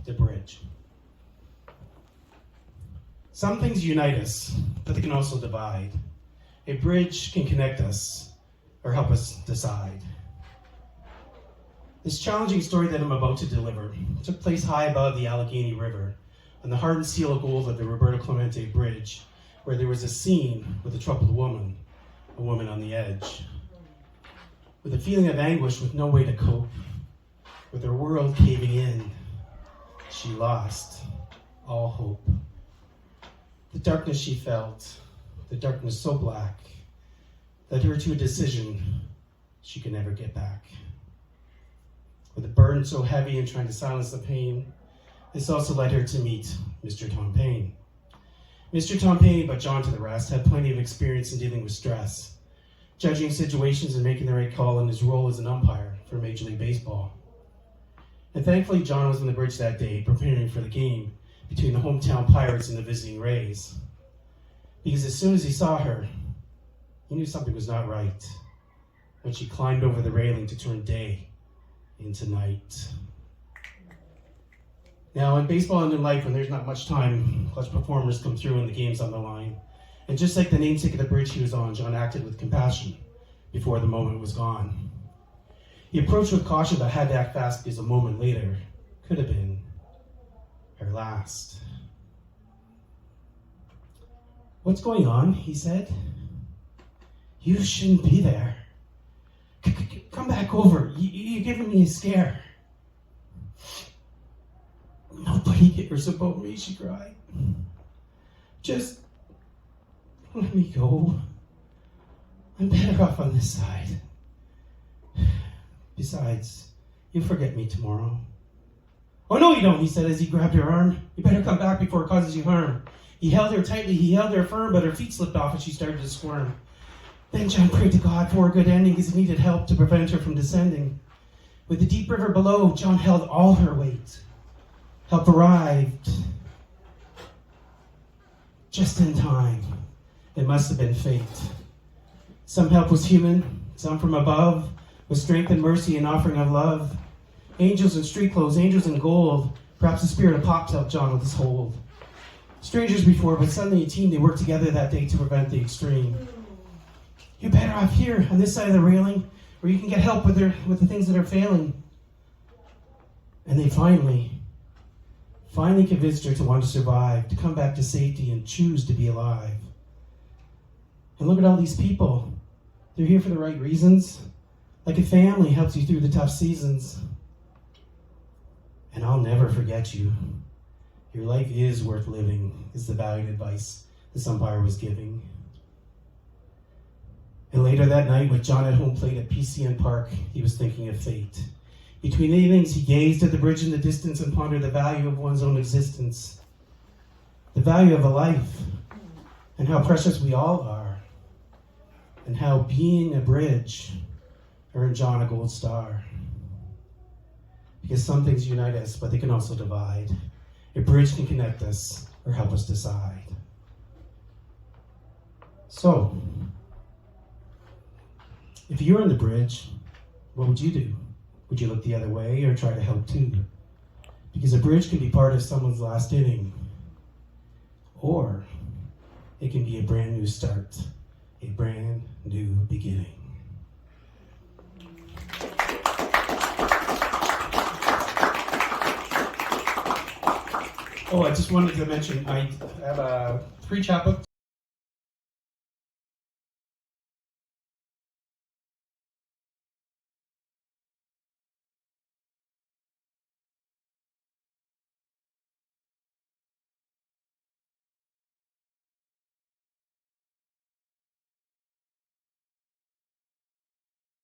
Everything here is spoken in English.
the bridge. Some things unite us, but they can also divide. A bridge can connect us or help us decide. This challenging story that I'm about to deliver took place high above the Allegheny River on the heart and seal of gold of the Roberto Clemente Bridge, where there was a scene with a troubled woman, a woman on the edge. With a feeling of anguish with no way to cope, with her world caving in, she lost all hope. The darkness she felt, the darkness so black, led her to a decision she could never get back. With a burden so heavy and trying to silence the pain, this also led her to meet Mr. Tom Paine. Mr. Tom Paine, but John to the rest, had plenty of experience in dealing with stress, judging situations and making the right call in his role as an umpire for Major League Baseball. And thankfully, John was on the bridge that day, preparing for the game between the hometown Pirates and the visiting Rays. Because as soon as he saw her, he knew something was not right when she climbed over the railing to turn day into night. Now, in baseball and in life, when there's not much time, clutch performers come through and the game's on the line. And just like the namesake of the bridge he was on, John acted with compassion before the moment was gone. He approached with caution, but had to act fast because a moment later could have been her last. "What's going on?" he said. "You shouldn't be there. Come back over. You're giving me a scare." "Nobody cares about me," she cried. "Just let me go. I'm better off on this side. Besides, you'll forget me tomorrow." "Oh, no, you don't," he said as he grabbed her arm. "You better come back before it causes you harm." He held her tightly, he held her firm, but her feet slipped off and she started to squirm. Then John prayed to God for a good ending because he needed help to prevent her from descending. With the deep river below, John held all her weight. Help arrived just in time. It must have been fate. Some help was human, some from above, with strength and mercy and offering of love. Angels in street clothes, angels in gold. Perhaps the spirit of Pop helped John with his hold. Strangers before, but suddenly a team, they worked together that day to prevent the extreme. "You're better off here, on this side of the railing, where you can get help with the things that are failing." And they finally convinced her to want to survive, to come back to safety and choose to be alive. And look at all these people. They're here for the right reasons. Like a family helps you through the tough seasons. And I'll never forget you. Your life is worth living, is the valued advice this umpire was giving. And later that night, with John at home plate at PCN Park, he was thinking of fate. Between innings, he gazed at the bridge in the distance and pondered the value of one's own existence, the value of a life, and how precious we all are, and how being a bridge earned John a gold star. Because some things unite us, but they can also divide. A bridge can connect us or help us decide. So, if you were on the bridge, what would you do? Would you look the other way or try to help too? Because a bridge can be part of someone's last inning, or it can be a brand new start, a brand new beginning. Oh, I just wanted to mention, I have a free chapbook